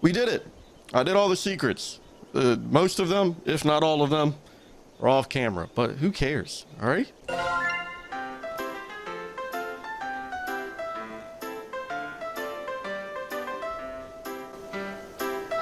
We did it. I did all the secrets. Most of them, if not all of them, are off camera. But who cares? All right?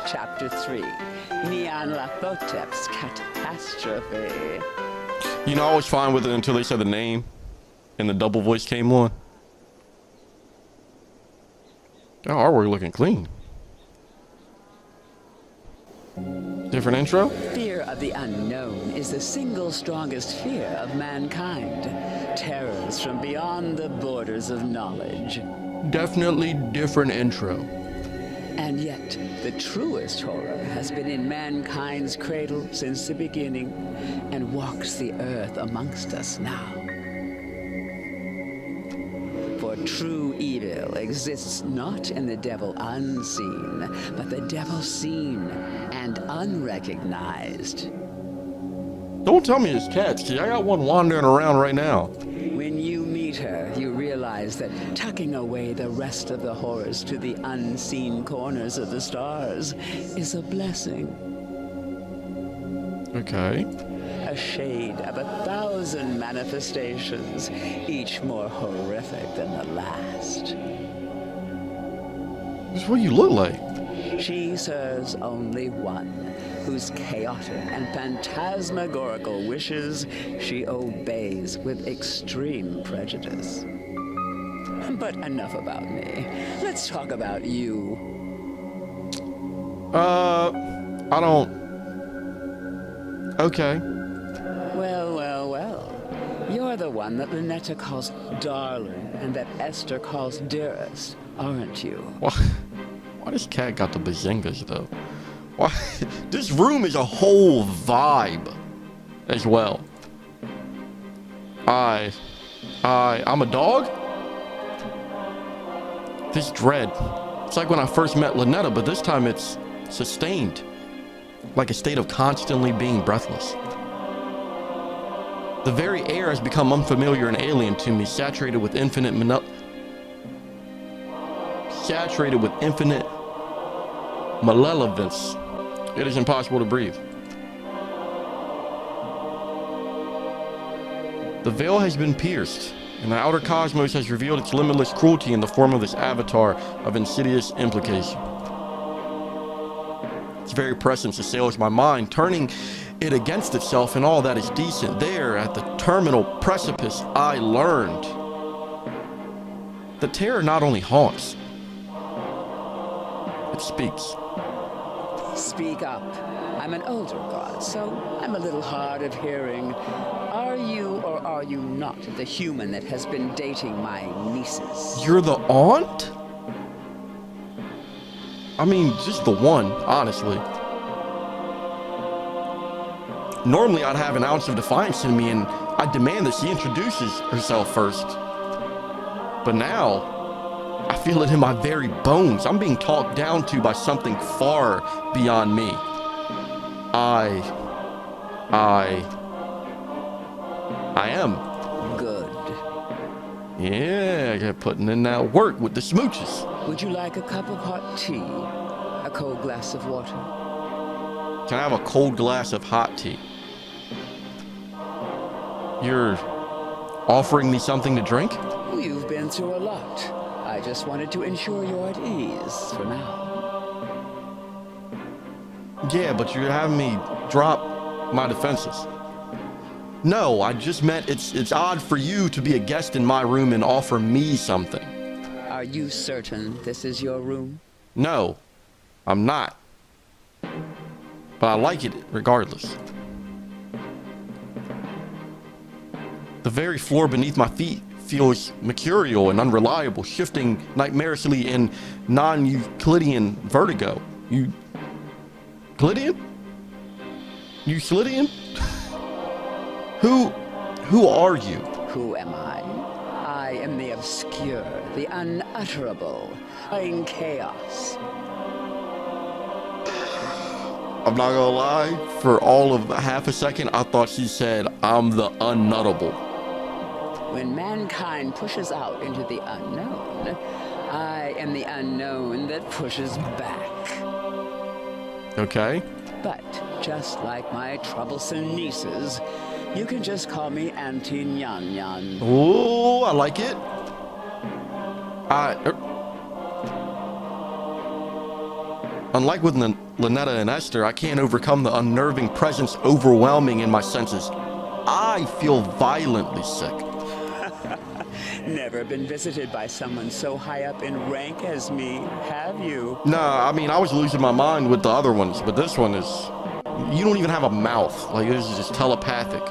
Chapter 3, Nyarlathotep's Catastrophe. You know, I was fine with it until they said the name and the double voice came on. Oh, artwork looking clean. Different intro? Fear of the unknown is the single strongest fear of mankind. Terrors from beyond the borders of knowledge. Definitely different intro. And yet, the truest horror has been in mankind's cradle since the beginning, and walks the earth amongst us now. For true evil exists not in the devil unseen, but the devil seen and unrecognized. Don't tell me it's cats, kid. I got one wandering around right now. When you meet her, you realize that tucking away the rest of the horrors to the unseen corners of the stars is a blessing. Okay. A shade of 1,000 manifestations, each more horrific than the last. That's what you look like. She serves only one, whose chaotic and phantasmagorical wishes she obeys with extreme prejudice. But enough about me. Let's talk about you. I don't... Okay. Well. You're the one that Lynetta calls darling and that Esther calls dearest, aren't you? Why does Cat got the bazingas, though? Why? This room is a whole vibe as well. I'm a dog? This dread. It's like when I first met Lynetta, but this time it's sustained. Like a state of constantly being breathless. The very air has become unfamiliar and alien to me, saturated with infinite malevolence. It is impossible to breathe. The veil has been pierced, and the outer cosmos has revealed its limitless cruelty in the form of this avatar of insidious implication. Its very presence assails my mind, turning it against itself and all that is decent. There, at the terminal precipice, I learned that terror not only haunts, it speaks. Speak up. I'm an older god, so I'm a little hard of hearing. Are you or are you not the human that has been dating my nieces? You're the aunt? I mean, just the one, honestly. Normally, I'd have an ounce of defiance in me, and I demand that she introduces herself first. But now, I feel it in my very bones. I'm being talked down to by something far beyond me. I am. Good. Yeah, you're putting in that work with the smooches. Would you like a cup of hot tea? A cold glass of water? Can I have a cold glass of hot tea? You're offering me something to drink? You've been through a lot. I just wanted to ensure you're at ease for now. Yeah, but you're having me drop my defenses. No, I just meant it's odd for you to be a guest in my room and offer me something. Are you certain this is your room? No, I'm not. But I like it regardless. The very floor beneath my feet feels mercurial and unreliable, shifting nightmarishly in non-Euclidean vertigo. Euclidean? Euclidean? Who are you? Who am I? I am the obscure, the unutterable, in chaos. I'm not gonna lie, for all of half a second, I thought she said, I'm the unnuttable. When mankind pushes out into the unknown, I am the unknown that pushes back. Okay. But just like my troublesome nieces, you can just call me Auntie Nyan Nyan. Ooh, I like it. Unlike with Lynetta and Esther, I can't overcome the unnerving presence overwhelming in my senses. I feel violently sick. Never been visited by someone so high up in rank as me, have you? Nah, I mean, I was losing my mind with the other ones, but this one is... You don't even have a mouth. Like, this is just telepathic.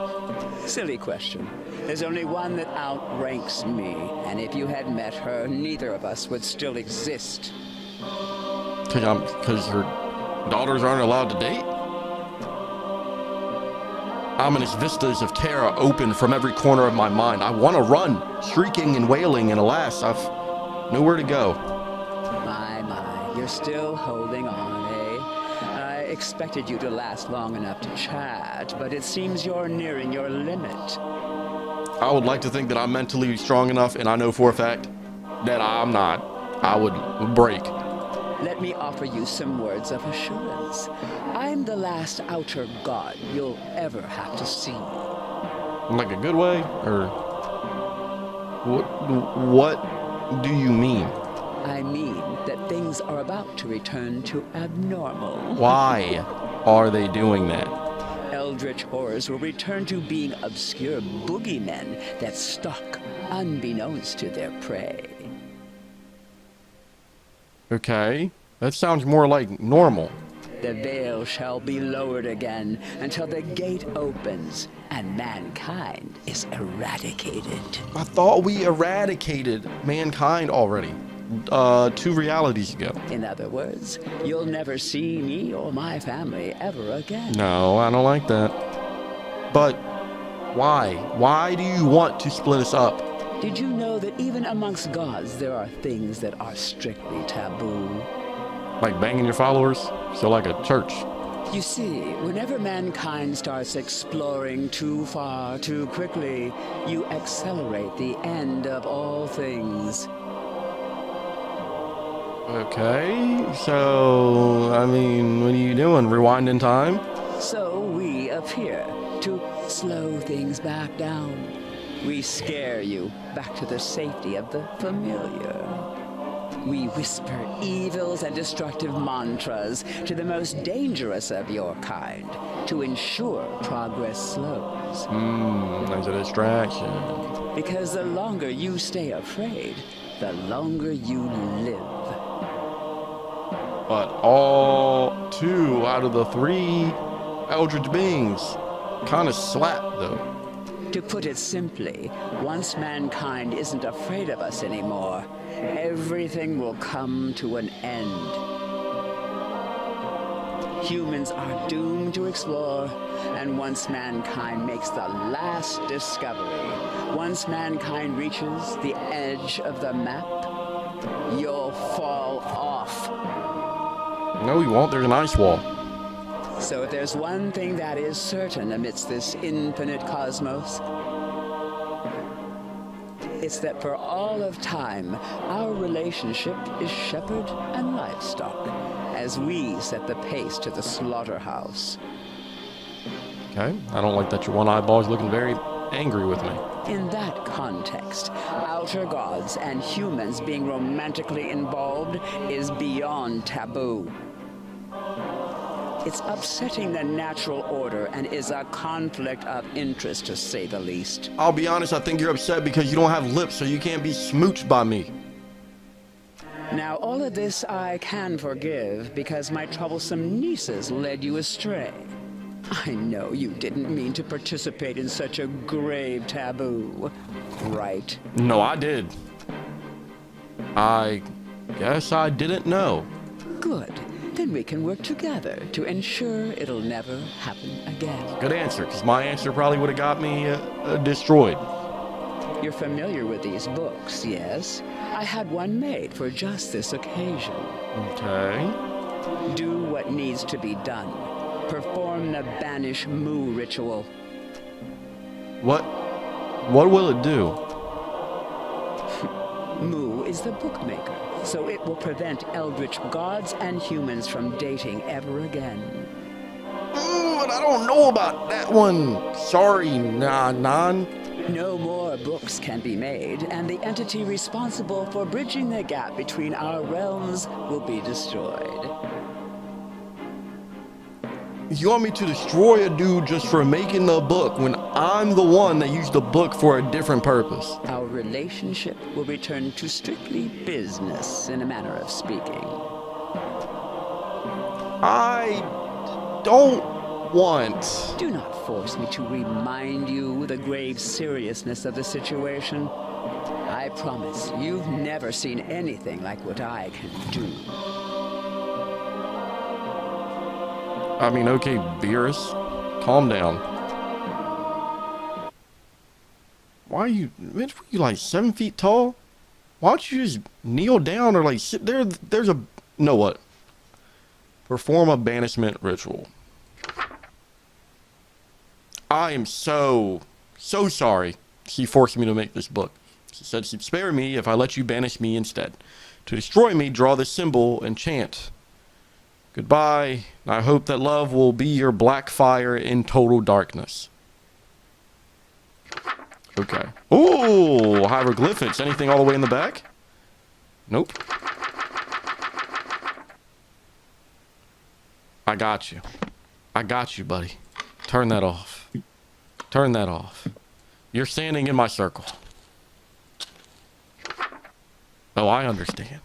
Silly question. There's only one that outranks me, and if you had met her, neither of us would still exist. Because her daughters aren't allowed to date? Ominous vistas of terror open from every corner of my mind. I want to run, shrieking and wailing, and alas, I've nowhere to go. My, you're still holding on, eh? I expected you to last long enough to chat, but it seems you're nearing your limit. I would like to think that I'm mentally strong enough, and I know for a fact that I'm not. I would break. Let me offer you some words of assurance. I'm the last outer god you'll ever have to see. Like a good way? Or what do you mean? I mean that things are about to return to abnormal. Why are they doing that? Eldritch horrors will return to being obscure boogeymen that stalk unbeknownst to their prey. Okay, that sounds more like normal. The veil shall be lowered again until the gate opens and mankind is eradicated. I thought we eradicated mankind already, 2 realities ago. In other words, you'll never see me or my family ever again. No, I don't like that. But why? Why do you want to split us up? Did you know that even amongst gods there are things that are strictly taboo? Like banging your followers? So like a church. You see, whenever mankind starts exploring too far, too quickly, you accelerate the end of all things. Okay, so, I mean, what are you doing? Rewinding time? So we appear to slow things back down. We scare you back to the safety of the familiar. We whisper evils and destructive mantras to the most dangerous of your kind to ensure progress slows. There's a distraction. Because the longer you stay afraid, the longer you live. But all 2 out of the 3 eldritch beings kind of slap, though. To put it simply, once mankind isn't afraid of us anymore, everything will come to an end. Humans are doomed to explore, and once mankind makes the last discovery, once mankind reaches the edge of the map, you'll fall off. No, you won't. There's an ice wall. So if there's one thing that is certain amidst this infinite cosmos, it's that for all of time, our relationship is shepherd and livestock, as we set the pace to the slaughterhouse. Okay, I don't like that your one eyeball is looking very angry with me. In that context, outer gods and humans being romantically involved is beyond taboo. It's upsetting the natural order and is a conflict of interest, to say the least. I'll be honest, I think you're upset because you don't have lips, so you can't be smooched by me. Now, all of this I can forgive because my troublesome nieces led you astray. I know you didn't mean to participate in such a grave taboo, right? No, I did. I guess I didn't know. Good. Then we can work together to ensure it'll never happen again. Good answer, because my answer probably would have got me destroyed. You're familiar with these books, yes? I had one made for just this occasion. Okay. Do what needs to be done. Perform the Banish Moo ritual. What will it do? Moo is the bookmaker, so it will prevent eldritch gods and humans from dating ever again. But I don't know about that one. Sorry, Nan. No more books can be made, and the entity responsible for bridging the gap between our realms will be destroyed. You want me to destroy a dude just for making the book when I'm the one that used the book for a different purpose? Our relationship will return to strictly business, in a manner of speaking. I don't want... Do not force me to remind you the grave seriousness of the situation. I promise you've never seen anything like what I can do. I mean, okay, Beerus, calm down. Why are you, Mitch, were you like 7 feet tall? Why don't you just kneel down or like sit there? There's a, know what? Perform a banishment ritual. I am so sorry she forced me to make this book. She said she'd spare me if I let you banish me instead. To destroy me, draw the symbol and chant. Goodbye. I hope that love will be your black fire in total darkness. Okay. Ooh, hieroglyphics. Anything all the way in the back? Nope. I got you. I got you, buddy. Turn that off. Turn that off. You're standing in my circle. Oh, I understand.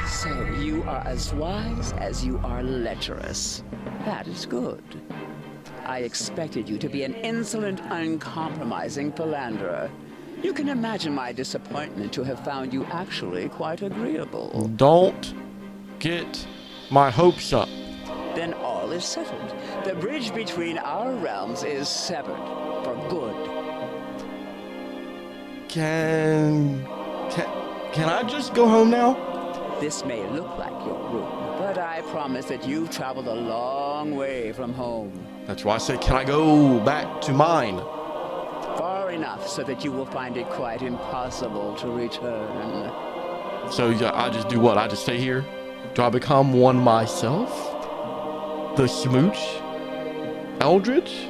So you are as wise as you are lecherous. That is good. I expected you to be an insolent, uncompromising philanderer. You can imagine my disappointment to have found you actually quite agreeable. Don't get my hopes up. Then all is settled. The bridge between our realms is severed for good. Can I just go home now? This may look like your room, but I promise that you've traveled a long way from home. That's why I said, can I go back to mine? Far enough so that you will find it quite impossible to return. So yeah, I just do what? I just stay here? Do I become one myself? The Smooch? Eldritch?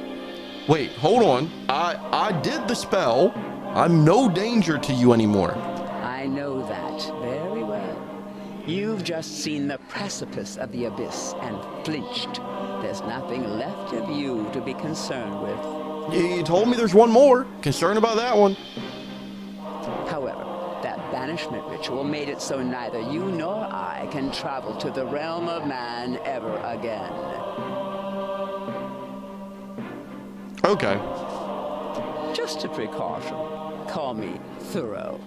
Wait, hold on. I did the spell. I'm no danger to you anymore. I know that very well. You've just seen the precipice of the abyss and flinched. There's nothing left of you to be concerned with. You told me there's one more. Concerned about that one. However, that banishment ritual made it so neither you nor I can travel to the realm of man ever again. Okay. Just a precaution. Call me thorough.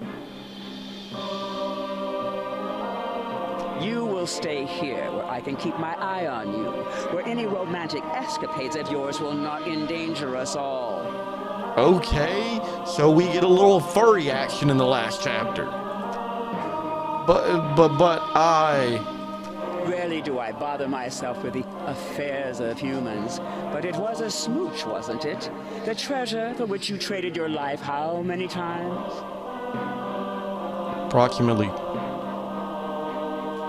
You will stay here where I can keep my eye on you, where any romantic escapades of yours will not endanger us all. Okay, so we get a little furry action in the last chapter. But I... Rarely do I bother myself with the affairs of humans, but it was a Smooch, wasn't it? The treasure for which you traded your life how many times? Approximately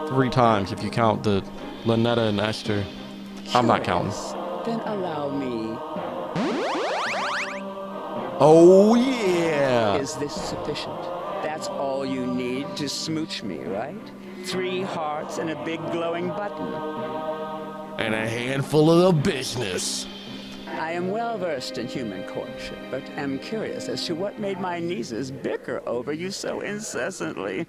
3 times if you count the Lynetta and Esther. I'm not counting. Then allow me. Oh yeah! Is this sufficient? That's all you need to smooch me, right? 3 hearts and a big glowing button. And a handful of the business. I am well versed in human courtship, but am curious as to what made my nieces bicker over you so incessantly.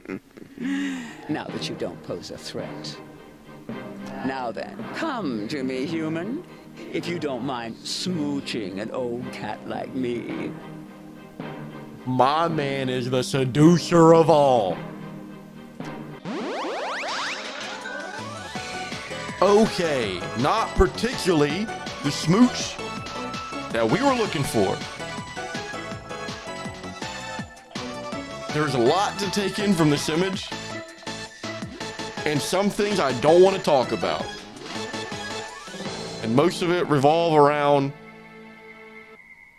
Now that you don't pose a threat. Now then, come to me, human, if you don't mind smooching an old cat like me. My man is the seducer of all. Okay, not particularly the Smooch that we were looking for. There's a lot to take in from this image. and some things I don't want to talk about. And most of it revolve around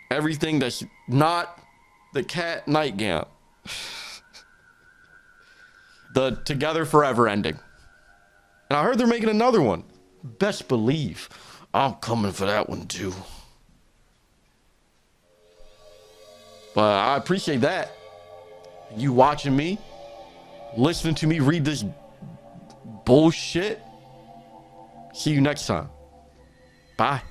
everything that's not the cat nightgown. The Together Forever ending. And I heard they're making another one. Best believe I'm coming for that one too. But I appreciate that. You watching me, listening to me read this bullshit. See you next time. Bye.